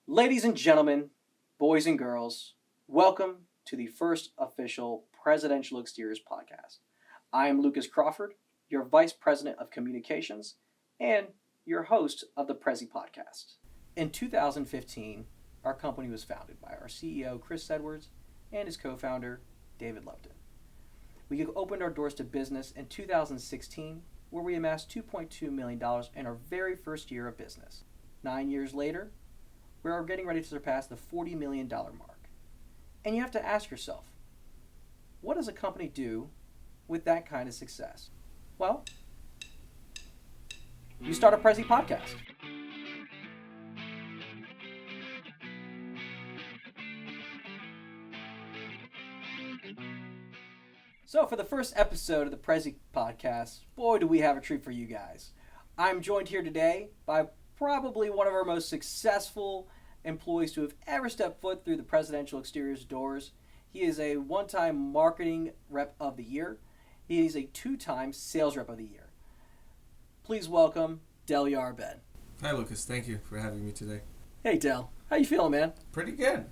Ladies and gentlemen, boys and girls, welcome to the first official Presidential Exteriors podcast. I am Lucas Crawford, your Vice President of Communications and your host of the Prezi Podcast. In 2015, our company was founded by our CEO, Chris Edwards, and his co-founder, David Lupton. We opened our doors to business in 2016, where we amassed $2.2 million in our very first year of business. 9 years later, we are getting ready to surpass the $40 million mark. And you have to ask yourself, what does a company do with that kind of success? Well, you start a Prezi Podcast. So for the first episode of the Prezi Podcast, boy, do we have a treat for you guys. I'm joined here today by probably one of our most successful employees to have ever stepped foot through the Presidential Exteriors doors. He is a one-time marketing rep of the year. He is a two-time sales rep of the year. Please welcome Delyar Abed. Hi Lucas, thank you for having me today. Hey Del, how you feeling, man? Pretty good,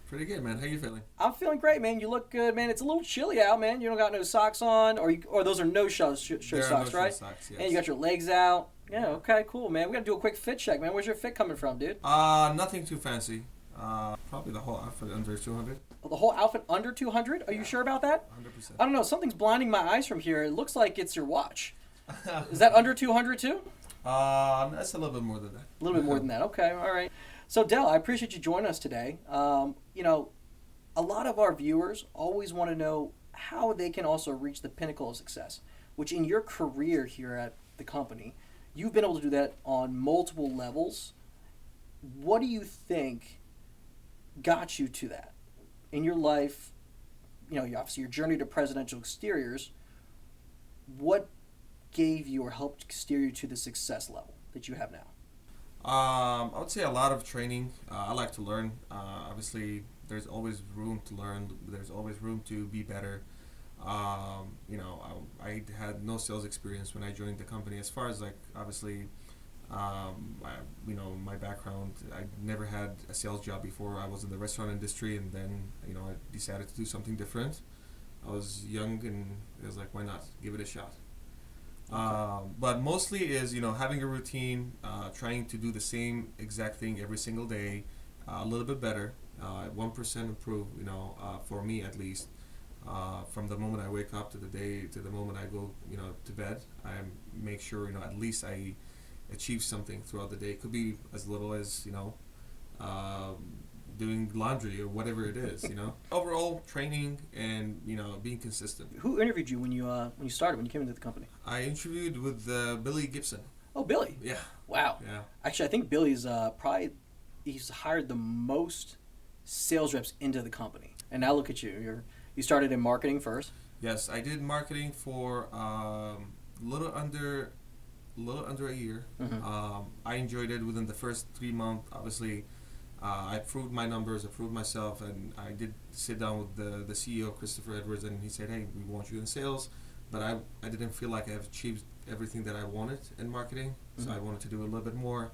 man. How you feeling? I'm feeling great, man. You look good, man. It's a little chilly out, man. You don't got no socks on, or those are no-show socks, right? Socks, yes. And you got your legs out. Yeah, okay, cool, man. We got to do a quick fit check, man. Where's your fit coming from, dude? Nothing too fancy. Probably the whole outfit under 200. Oh, the whole outfit under 200? Are you sure about that? 100%. I don't know. Something's blinding my eyes from here. It looks like it's your watch. Is that under 200 too? That's a little bit more than that. A little bit more than that. Okay, all right. So, Del, I appreciate you joining us today. A lot of our viewers always want to know how they can also reach the pinnacle of success, which in your career here at the company, you've been able to do that on multiple levels. What do you think got you to that in your life? Obviously your journey to Presidential Exteriors. What gave you or helped steer you to the success level that you have now? I would say a lot of training. I like to learn. Obviously, there's always room to learn. There's always room to be better. I had no sales experience when I joined the company. As far as obviously, my background, I never had a sales job before. I was in the restaurant industry, and then I decided to do something different. I was young, and it was like, why not give it a shot? Okay. But mostly is having a routine, trying to do the same exact thing every single day, a little bit better, 1% improve. For me at least. From the moment I wake up to the moment I go, to bed, I make sure, at least I achieve something throughout the day. It could be as little as, doing laundry or whatever it is, Overall, training and, being consistent. Who interviewed you when you started, when you came into the company? I interviewed with Billy Gibson. Oh, Billy. Yeah. Wow. Yeah. Actually, I think Billy's he's hired the most sales reps into the company. And now look at you. You started in marketing first. Yes, I did marketing for little under a year. Mm-hmm. I enjoyed it within the first 3 months. Obviously, I proved my numbers, I proved myself, and I did sit down with the CEO, Christopher Edwards, and he said, hey, we want you in sales. But I didn't feel like I've achieved everything that I wanted in marketing, so I wanted to do a little bit more.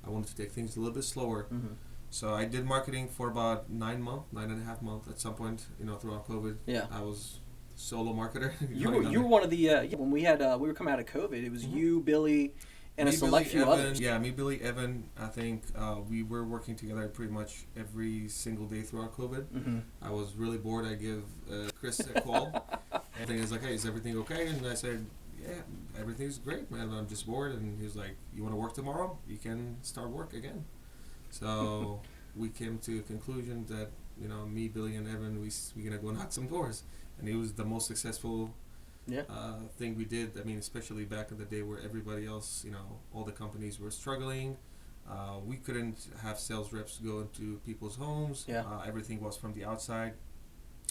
I wanted to take things a little bit slower. Mm-hmm. So I did marketing for about 9 and a half months. At some point, throughout COVID, yeah, I was solo marketer. You were one of the when we were coming out of COVID. It was you, Billy, and a select few others. Yeah, me, Billy, Evan. I think we were working together pretty much every single day throughout COVID. Mm-hmm. I was really bored. I give Chris a call. And he was like, hey, is everything okay? And I said, yeah, everything's great, man. I'm just bored. And he was like, you want to work tomorrow? You can start work again. So we came to a conclusion that, me, Billy, and Evan, we're going to go knock some doors. And it was the most successful thing we did. I mean, especially back in the day where everybody else, all the companies were struggling. We couldn't have sales reps go into people's homes. Yeah. Everything was from the outside.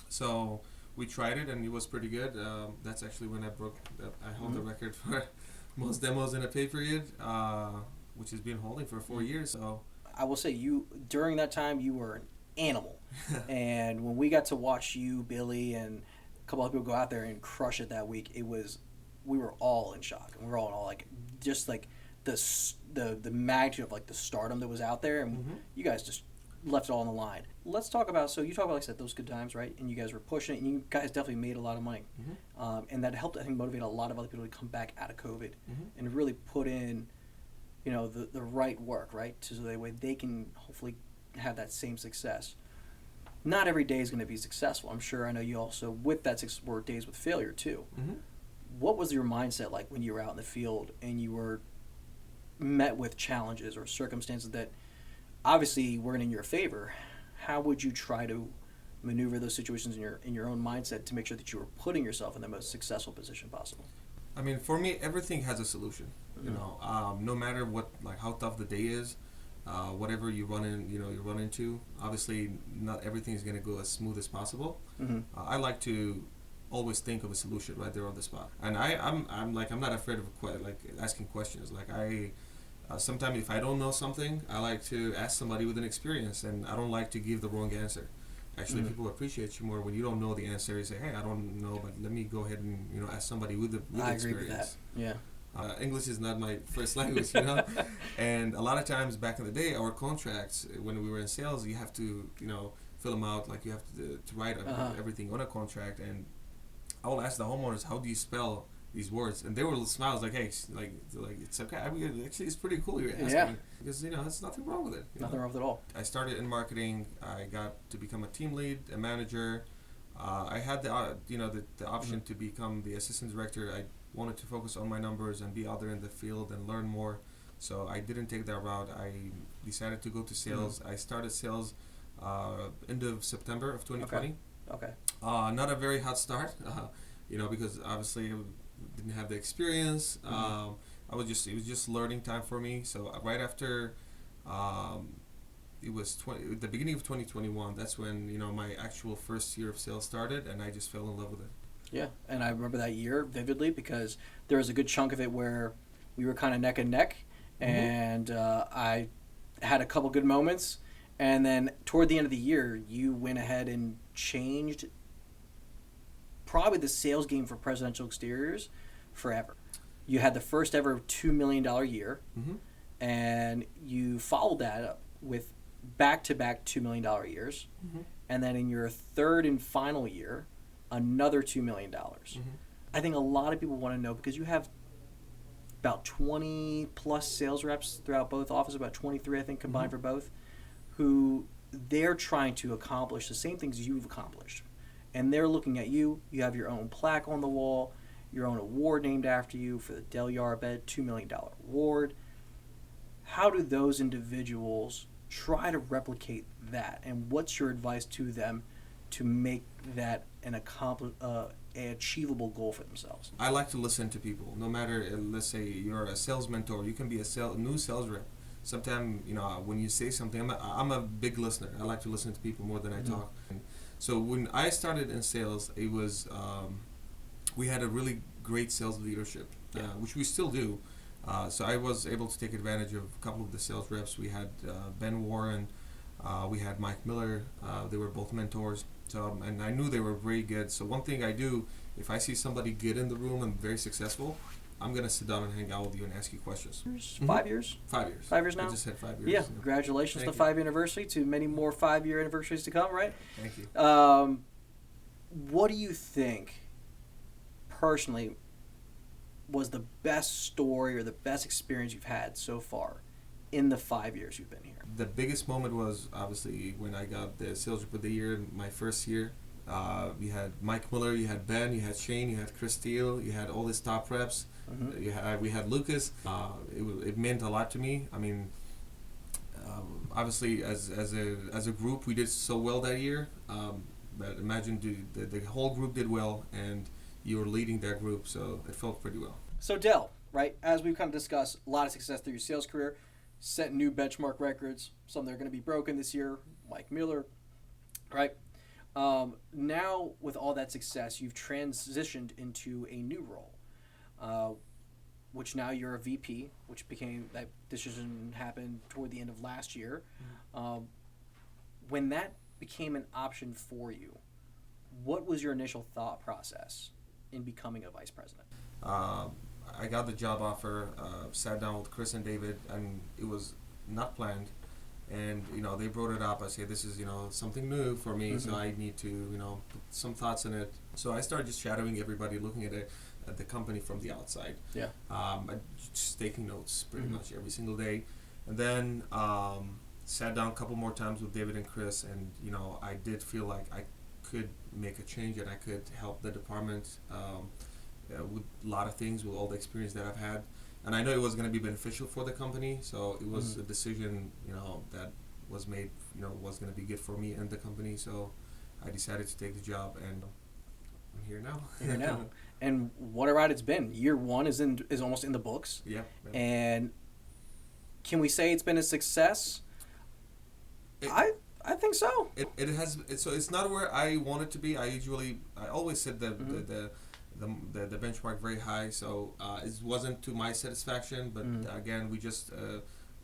So we tried it, and it was pretty good. That's actually when I hold the record for most demos in a pay period, which has been holding for 4 years. So I will say during that time you were an animal. And when we got to watch you, Billy, and a couple other people go out there and crush it that week, we were all in shock. And we were all just the magnitude of the stardom that was out there, and you guys just left it all on the line. Let's talk about, so you talk about, like I said, those good times, right? And you guys were pushing it, and you guys definitely made a lot of money. And that helped, I think, motivate a lot of other people to come back out of COVID and really put in, the right work, right? So that way they can hopefully have that same success. Not every day is going to be successful. I'm sure. I know you also, with that, were days with failure too. What was your mindset like when you were out in the field and you were met with challenges or circumstances that obviously weren't in your favor? How would you try to maneuver those situations in your own mindset to make sure that you were putting yourself in the most successful position possible? I mean, for me, everything has a solution. No matter what, like how tough the day is, whatever you run into. Obviously, not everything is going to go as smooth as possible. I like to always think of a solution right there on the spot, and I'm not afraid of asking questions. Sometimes if I don't know something, I like to ask somebody with an experience, and I don't like to give the wrong answer. Actually, people appreciate you more when you don't know the answer. You say, "Hey, I don't know, but let me go ahead and ask somebody with experience." I agree with that. Yeah. English is not my first language, and a lot of times back in the day, our contracts when we were in sales, you have to fill them out, like you have to write everything on a contract, and I will ask the homeowners, how do you spell these words? And they will smile like, hey, like it's okay. I mean, actually, it's pretty cool you're asking because there's nothing wrong with it. Nothing wrong with it at all. I started in marketing. I got to become a team lead, a manager. I had the option to become the assistant director. I wanted to focus on my numbers and be out there in the field and learn more. So I didn't take that route. I decided to go to sales. I started sales end of September of 2020. Okay. Not a very hot start, because obviously I didn't have the experience. It was just learning time for me. So right after, it was the beginning of 2021. That's when my actual first year of sales started, and I just fell in love with it. Yeah, and I remember that year vividly because there was a good chunk of it where we were kind of neck and neck, and I had a couple good moments, and then toward the end of the year, you went ahead and changed probably the sales game for Presidential Exteriors forever. You had the first ever $2 million year, and you followed that up with back-to-back $2 million years, and then in your third and final year, another $2 million. I think a lot of people want to know, because you have about 20 plus sales reps throughout both offices, about 23 I think combined for both, who they're trying to accomplish the same things you've accomplished. And they're looking at you. You have your own plaque on the wall, your own award named after you for the Delyar Abed $2 million award. How do those individuals try to replicate that? And what's your advice to them to make that an achievable goal for themselves? I like to listen to people. No matter, let's say you're a sales mentor, you can be a new sales rep. Sometimes, when you say something, I'm a big listener. I like to listen to people more than I talk. So when I started in sales, it was we had a really great sales leadership, which we still do. So I was able to take advantage of a couple of the sales reps. We had Ben Warren, we had Mike Miller. They were both mentors. So and I knew they were very good. So one thing I do, if I see somebody get in the room and very successful, I'm going to sit down and hang out with you and ask you questions. 5 years? 5 years. 5 years now? I just had 5 years. Yeah, congratulations to the 5-year anniversary, to many more 5-year anniversaries to come, right? Thank you. What do you think, personally, was the best story or the best experience you've had so far in the 5 years you've been here? The biggest moment was obviously when I got the sales rep of the year in my first year. You had Mike Miller, you had Ben, you had Shane, you had Chris Steele, you had all these top reps. We had Lucas. It meant a lot to me. I mean, obviously as a group we did so well that year. But imagine the whole group did well, and you were leading that group, so it felt pretty well. So Del, right, as we've kind of discussed, a lot of success through your sales career, set new benchmark records, some that are going to be broken this year, Mike Miller, right? Now, with all that success, you've transitioned into a new role, which now you're a VP, which became, that decision happened toward the end of last year. When that became an option for you, what was your initial thought process in becoming a vice president? I got the job offer, sat down with Chris and David, and it was not planned. And they brought it up. I say this is something new for me, so I need to put some thoughts in it. So I started just shadowing everybody, looking at the company from the outside. Yeah. Just taking notes pretty much every single day, and then sat down a couple more times with David and Chris, and I did feel like I could make a change and I could help the department with a lot of things, with all the experience that I've had. And I know it was going to be beneficial for the company, so it was a decision, that was made, was going to be good for me and the company. So I decided to take the job, and I'm here now. Here now. And what a ride it's been. Year one is almost in the books. Yeah. And can we say it's been a success? I think so. It has. So it's not where I want it to be. I always set the benchmark very high, so it wasn't to my satisfaction, but again,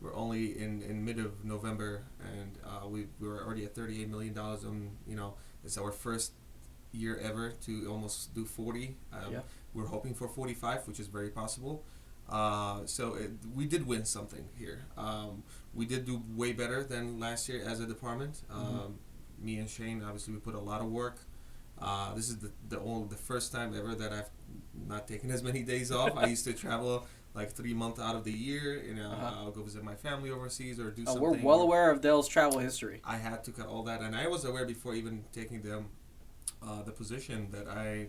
we're only in mid of November, and we were already at $38 million, and it's our first year ever to almost do 40. We're hoping for 45, which is very possible. So we did win something here. We did do way better than last year as a department. Me and Shane, obviously, we put a lot of work. This is the first time ever that I've not taken as many days off. I used to travel like 3 months out of the year. I'll go visit my family overseas or do something. We're well aware of Dell's travel history. I had to cut all that, and I was aware before even taking the position that I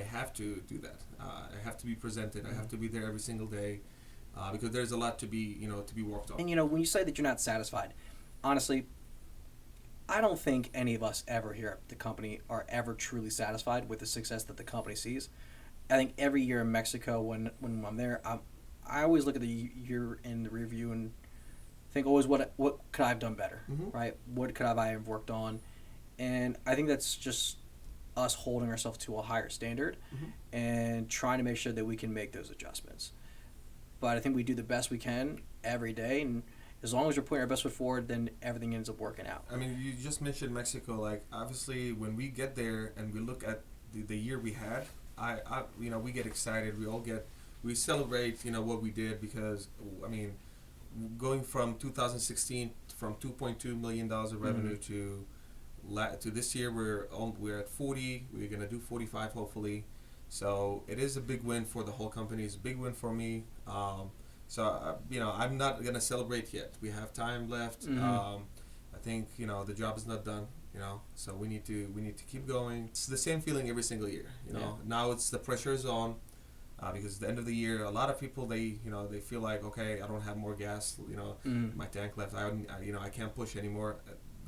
have to do that. I have to be presented. I have to be there every single day because there's a lot to be worked on. And when you say that you're not satisfied, honestly, I don't think any of us ever here at the company are ever truly satisfied with the success that the company sees. I think every year in Mexico, when I'm there, I always look at the year in the review and think always what could I have done better, right? What could I have worked on? And I think that's just us holding ourselves to a higher standard and trying to make sure that we can make those adjustments. But I think we do the best we can every day, and as long as we're putting our best foot forward, then everything ends up working out. I mean, you just mentioned Mexico. Like, obviously, when we get there and we look at the year we had, we get excited. We celebrate, what we did because, I mean, going from 2016 from $2.2 million of revenue to this year, we're at 40. We're gonna do 45 hopefully. So it is a big win for the whole company. It's a big win for me. So, I'm not going to celebrate yet. We have time left. I think, the job is not done, so we need to keep going. It's the same feeling every single year, Now it's the pressure is on because at the end of the year, a lot of people, they feel like, okay, I don't have more gas, my tank left. I can't push anymore.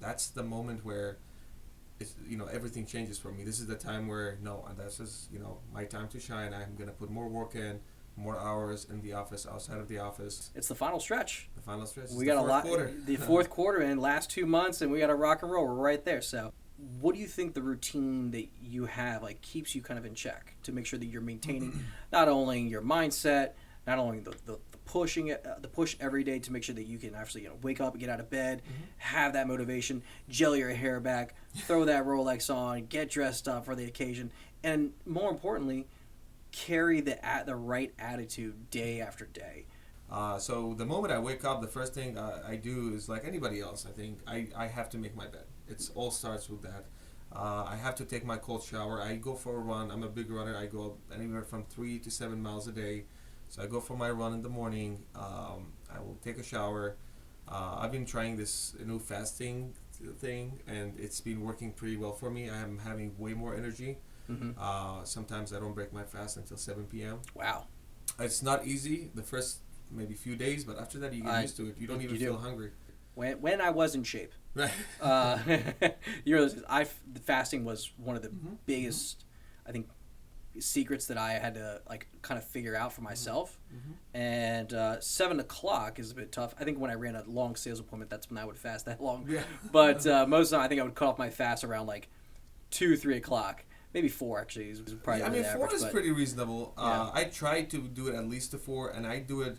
That's the moment where it's, everything changes for me. This is the time where, this is, my time to shine. I'm going to put more work in. More hours in the office, outside of the office. It's the final stretch. The final stretch. We got a lot. The fourth quarter and last 2 months, and we got to rock and roll. We're right there. So, what do you think the routine that you have keeps you kind of in check to make sure that you're maintaining not only your mindset, not only the push every day to make sure that you can actually wake up and get out of bed, have that motivation, gel your hair back, throw that Rolex on, get dressed up for the occasion, and more importantly, carry the right attitude day after day. So the moment I wake up, the first thing I do is like anybody else. I think I have to make my bed. It all starts with that. I have to take my cold shower. I go for a run. I'm a big runner. I go anywhere from 3 to 7 miles a day. So I go for my run in the morning. I will take a shower. I've been trying this new fasting thing, and it's been working pretty well for me. I am having way more energy. Sometimes I don't break my fast until 7 p.m. Wow. It's not easy the first maybe few days, but after that you get used to it. You don't even feel hungry. When I was in shape, right? Fasting was one of the biggest, I think, secrets that I had to kind of figure out for myself. And 7 o'clock is a bit tough. I think when I ran a long sales appointment, that's when I would fast that long. Yeah. But most of the time, I think I would cut off my fast around 2, 3 o'clock. Maybe 4 actually is probably the average. 4 is pretty reasonable. I try to do it at least to 4, and I do it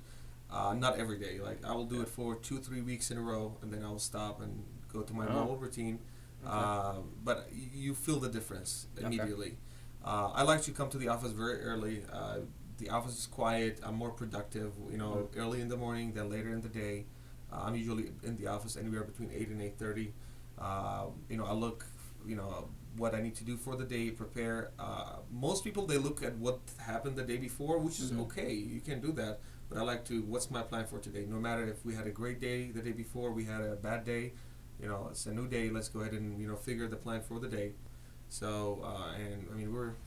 not every day. I will do it for 2-3 weeks in a row, and then I will stop and go to my normal routine. But you feel the difference immediately. I like to come to the office very early. The office is quiet. I'm more productive, early in the morning than later in the day. I'm usually in the office anywhere between 8 and 8:30. I look, what I need to do for the day, prepare. Most people, they look at what happened the day before, which is okay. You can do that. But I like to, what's my plan for today? No matter if we had a great day the day before, we had a bad day, it's a new day. Let's go ahead and, figure the plan for the day. So, we work.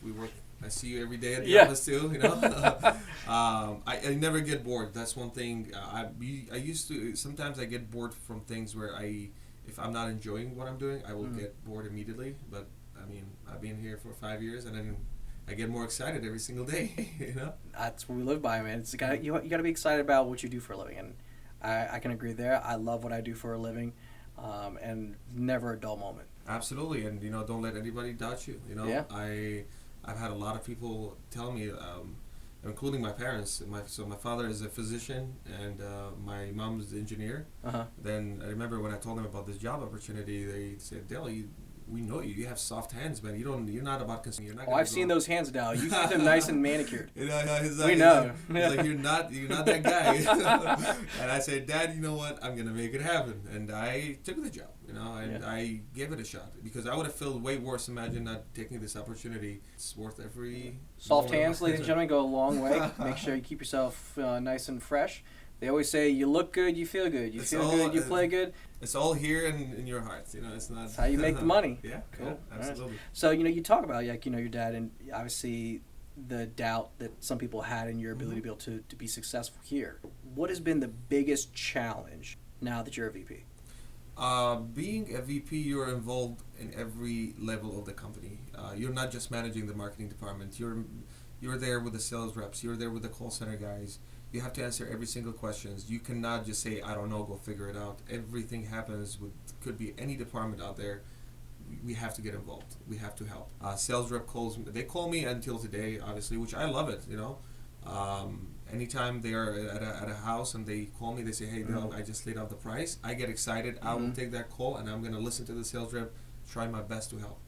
I see you every day at the office too, I never get bored. That's one thing. I used to, sometimes I get bored from things where if I'm not enjoying what I'm doing, I will get bored immediately. But, I've been here for 5 years, and then I get more excited every single day, That's what we live by, man. It's you got to be excited about what you do for a living, and I can agree there. I love what I do for a living, and never a dull moment. Absolutely, and don't let anybody doubt you. Yeah. I've had a lot of people tell me, including my parents. My father is a physician, and my mom's an engineer. Then I remember when I told them about this job opportunity, they said, "Dale, we know you. You have soft hands, man. You're not about consumer. I've seen those hands now. You keep them nice and manicured. He's we know. He's like, you're not that guy." And I said, "Dad, you know what? I'm gonna make it happen." And I took the job, and I gave it a shot because I would have felt way worse. Imagine not taking this opportunity. It's worth every. Soft hands, ladies and gentlemen, go a long way. Make sure you keep yourself nice and fresh. They always say, you look good, you feel good. You feel good, you play good. It's all here in your heart. It's not. That's how you make the money. Yeah, cool. Yeah, absolutely. Right. So, you talk about, your dad, and obviously the doubt that some people had in your ability to be able to be successful here. What has been the biggest challenge now that you're a VP? Being a VP, you're involved in every level of the company. You're not just managing the marketing department. You're there with the sales reps. You're there with the call center guys. You have to answer every single questions. You cannot just say, "I don't know, go figure it out." Everything happens could be any department out there. We have to get involved. We have to help. Sales rep calls me. They call me until today, obviously, which I love it. Anytime they are at a house and they call me, they say, "Hey, Del, I just laid out the price." I get excited. I will take that call, and I'm going to listen to the sales rep, try my best to help.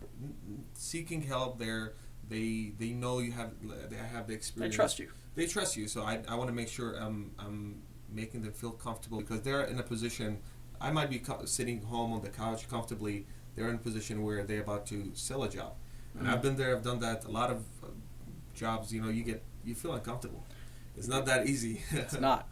Seeking help, they know they have the experience. They trust you. They trust you, so I want to make sure I'm making them feel comfortable because they're in a position. I might be sitting home on the couch comfortably. They're in a position where they're about to sell a job, and I've been there. I've done that. A lot of jobs, you feel uncomfortable. It's not that easy. It's not.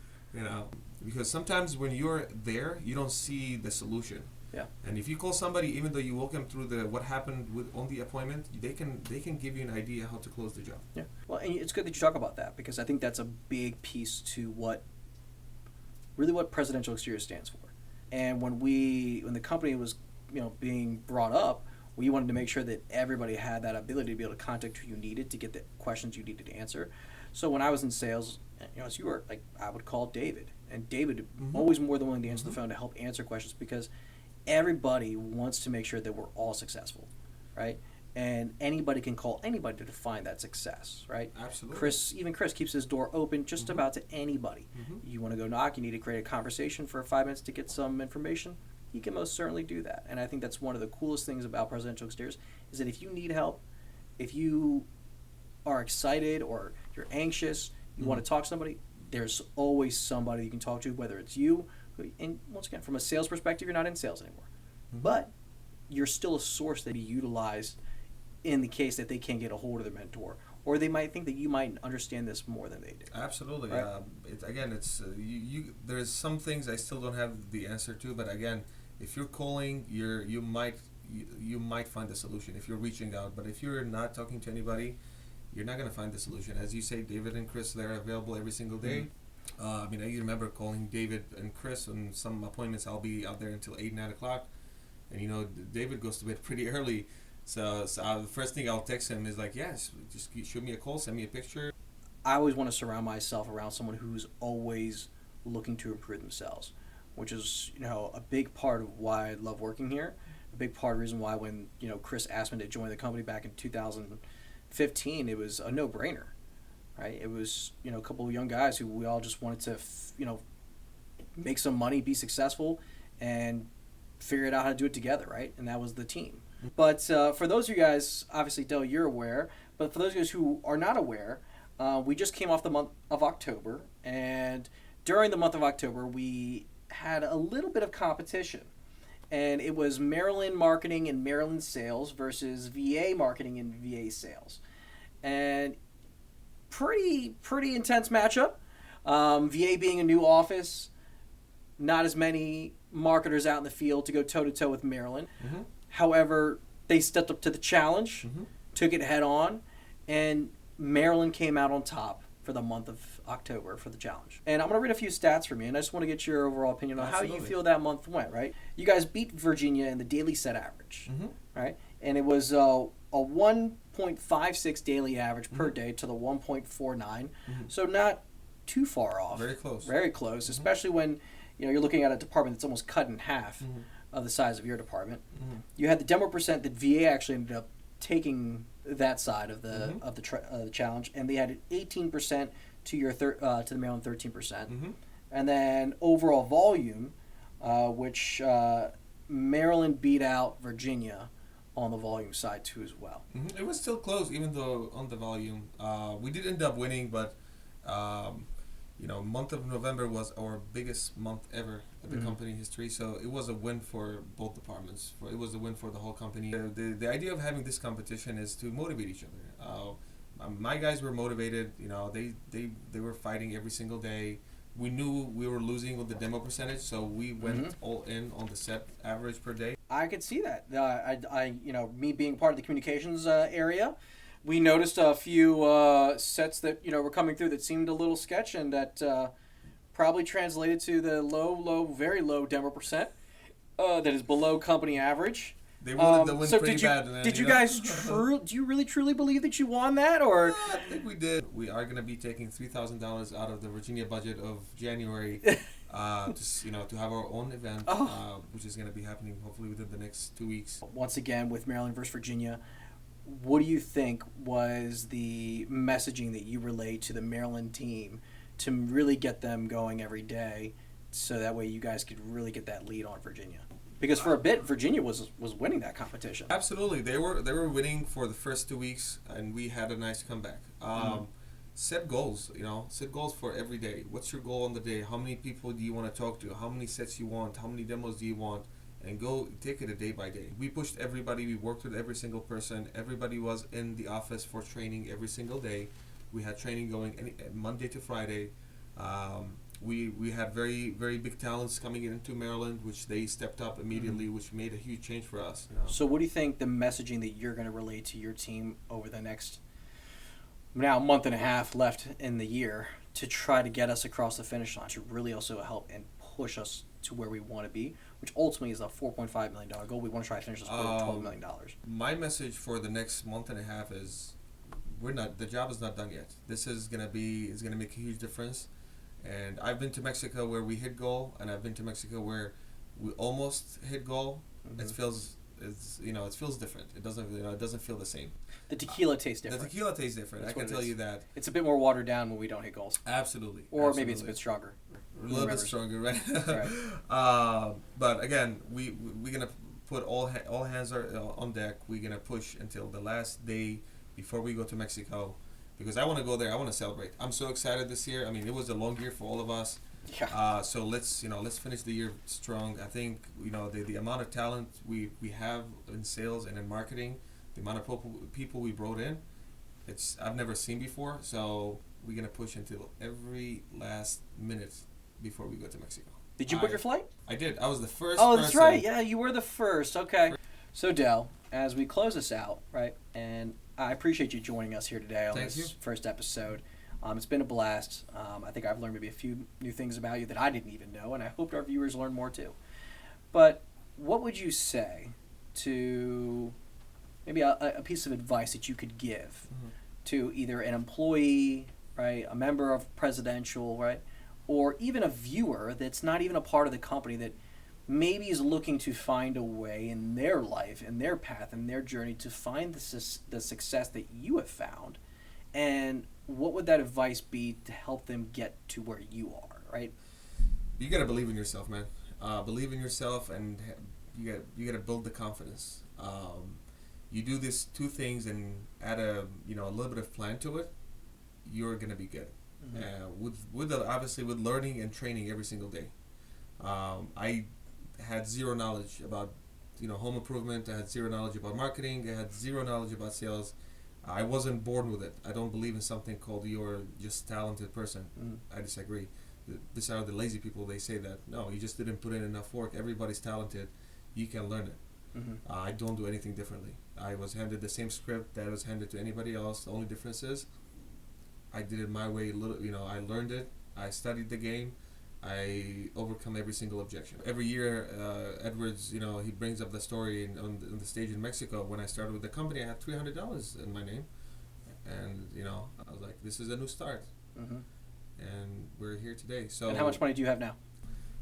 Because sometimes when you're there, you don't see the solution. Yeah. And if you call somebody, even though you walk them through what happened on the appointment, they can give you an idea how to close the job. Yeah. Well, and it's good that you talk about that because I think that's a big piece to what Presidential Exterior stands for. And when the company was, being brought up, we wanted to make sure that everybody had that ability to be able to contact who you needed to get the questions you needed to answer. So when I was in sales, as you were, I would call David, and David always more than willing to answer the phone to help answer questions because everybody wants to make sure that we're all successful, right? And anybody can call anybody to define that success, right? Absolutely. Chris keeps his door open just about to anybody. You want to go knock, you need to create a conversation for 5 minutes to get some information, he can most certainly do that. And I think that's one of the coolest things about Presidential Exteriors is that if you need help, if you are excited or you're anxious, you want to talk to somebody, there's always somebody you can talk to, whether it's you. And once again, from a sales perspective, you're not in sales anymore. But you're still a source that be utilized in the case that they can't get a hold of their mentor. Or they might think that you might understand this more than they do. Absolutely. Right? It's there's some things I still don't have the answer to, but again, if you're calling, you might find a solution if you're reaching out. But if you're not talking to anybody, you're not going to find the solution. As you say, David and Chris, they're available every single day. I remember calling David and Chris on some appointments. I'll be out there until 8, 9 o'clock. And, David goes to bed pretty early. So the first thing I'll text him is like, yes, just shoot me a call, send me a picture. I always want to surround myself around someone who's always looking to improve themselves, which is, a big part of why I love working here. A big part of the reason why when, Chris asked me to join the company back in 2015, it was a no-brainer. Right? It was, a couple of young guys who we all just wanted to, make some money, be successful, and figure it out how to do it together, right? And that was the team. But for those of you guys, obviously, Del, you're aware, but for those of you guys who are not aware, we just came off the month of October, and during the month of October, we had a little bit of competition. And it was Maryland marketing and Maryland sales versus VA marketing and VA sales. And pretty intense matchup. VA being a new office, not as many marketers out in the field to go toe-to-toe with Maryland. Mm-hmm. However, they stepped up to the challenge, Mm-hmm. took it head on, and Maryland came out on top for the month of October for the challenge. And I'm going to read a few stats from you, and I just want to get your overall opinion on how you feel that month went, right? You guys beat Virginia in the daily set average, Mm-hmm. right? And it was a 1.56 daily average per Mm-hmm. day to the 1.49. Mm-hmm. So not too far off. Very close. Very close, Mm-hmm. especially when you're looking at a department that's almost cut in half Mm-hmm. of the size of your department. Mm-hmm. You had the demo percent that VA actually ended up taking that side of the Mm-hmm. the challenge, and they had 18% to your to the Maryland 13%, Mm-hmm. and then overall volume, which Maryland beat out Virginia on the volume side too as well. Mm-hmm. It was still close, even though on the volume. We did end up winning, but month of November was our biggest month ever in the Mhm. company history. So it was a win for both departments. It was a win for the whole company. The idea of having this competition is to motivate each other. My guys were motivated. They were fighting every single day. We knew we were losing with the demo percentage, so we went Mhm. all in on the set average per day. I could see that. Me being part of the communications area, we noticed a few sets that were coming through that seemed a little sketch, and that probably translated to the very low demo percent that is below company average. They wanted the win so pretty did you, bad. And then, did you guys do you really truly believe that you won that, or? I think we did. We are going to be taking $3,000 out of the Virginia budget of January, to have our own event, which is going to be happening hopefully within the next 2 weeks. Once again with Maryland versus Virginia, what do you think was the messaging that you relayed to the Maryland team to really get them going every day, so that way you guys could really get that lead on Virginia? Because for a bit, Virginia was winning that competition. Absolutely, they were winning for the first 2 weeks, and we had a nice comeback. Set goals, set goals for every day. What's your goal on the day? How many people do you want to talk to? How many sets you want? How many demos do you want? And go take it a day by day. We pushed everybody. We worked with every single person. Everybody was in the office for training every single day. We had training going Monday to Friday. We had very, very big talents coming into Maryland, which they stepped up immediately, which made a huge change for us. So what do you think the messaging that you're going to relay to your team over the next month and a half left in the year to try to get us across the finish line, to really also help and push us to where we want to be, which ultimately is a $4.5 million goal? We want to try to finish this for $12 million. My message for the next month and a half is the job is not done yet. This is going to make a huge difference. And I've been to Mexico where we hit goal, and I've been to Mexico where we almost hit goal. Mm-hmm. It feels different. It doesn't feel the same. The tequila tastes different. The tequila tastes different. That's I can tell you that. It's a bit more watered down when we don't hit goals. Absolutely. Or maybe it's a bit stronger. A little bit stronger, right? Right. But again, we're gonna put all hands are on deck. We're gonna push until the last day before we go to Mexico, because I want to go there. I want to celebrate. I'm so excited this year. I mean, it was a long year for all of us. Yeah. So let's finish the year strong. I think the amount of talent we have in sales and in marketing, the amount of people we brought in, I've never seen before. So we're gonna push until every last minute before we go to Mexico. Did you book your flight? I did. I was the first. Oh, that's person. right. Yeah, you were the first. Okay. So Del, as we close this out, right, and I appreciate you joining us here today on this first episode. It's been a blast. I think I've learned maybe a few new things about you that I didn't even know, and I hope our viewers learn more too. But what would you say to maybe a piece of advice that you could give to either an employee, right, a member of Presidential, right, or even a viewer that's not even a part of the company that maybe is looking to find a way in their life, in their path, in their journey to find the success that you have found? And what would that advice be to help them get to where you are, right? You gotta believe in yourself, man. Believe in yourself, and you gotta build the confidence. You do these two things and add a little bit of plan to it, you're gonna be good. Mm-hmm. Obviously with learning and training every single day. I had zero knowledge about home improvement. I had zero knowledge about marketing. I had zero knowledge about sales. I wasn't born with it. I don't believe in something called you're just talented person. I disagree. These are the lazy people. They say that no, you just didn't put in enough work. Everybody's talented. You can learn it. I don't do anything differently. I was handed the same script that was handed to anybody else. The only difference is I did it my way. I learned it. I studied the game. I overcome every single objection. Every year, Edwards, he brings up the story on the stage in Mexico. When I started with the company, I had $300 in my name, and I was like, "This is a new start," and we're here today. So, and how much money do you have now?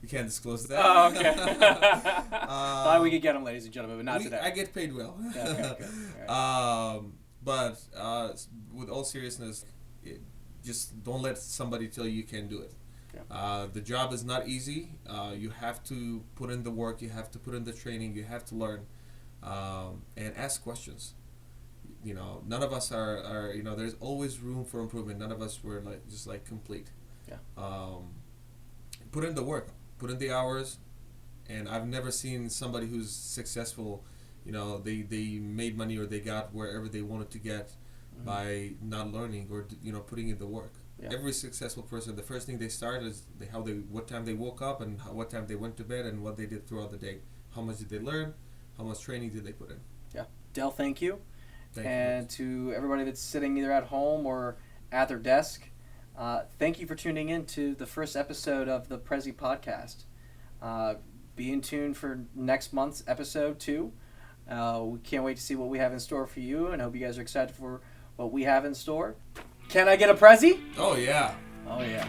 We can't disclose that. Oh, okay. Thought we could get them, ladies and gentlemen, but not today. I get paid well. Yeah, okay. All right. But with all seriousness, just don't let somebody tell you can't do it. Yeah. The job is not easy. You have to put in the work. You have to put in the training. You have to learn, and ask questions. None of us are there's always room for improvement. None of us were just complete. Yeah. Put in the work. Put in the hours. And I've never seen somebody who's successful. They made money or they got wherever they wanted to get by not learning or putting in the work. Yeah. Every successful person, the first thing they start is what time they woke up and what time they went to bed and what they did throughout the day. How much did they learn? How much training did they put in? Yeah. Del, thank you. And to everybody that's sitting either at home or at their desk, thank you for tuning in to the first episode of the Prezi Podcast. Be in tune for next month's episode 2. We can't wait to see what we have in store for you, and hope you guys are excited for what we have in store. Can I get a Prezi? Oh, yeah. Oh, yeah.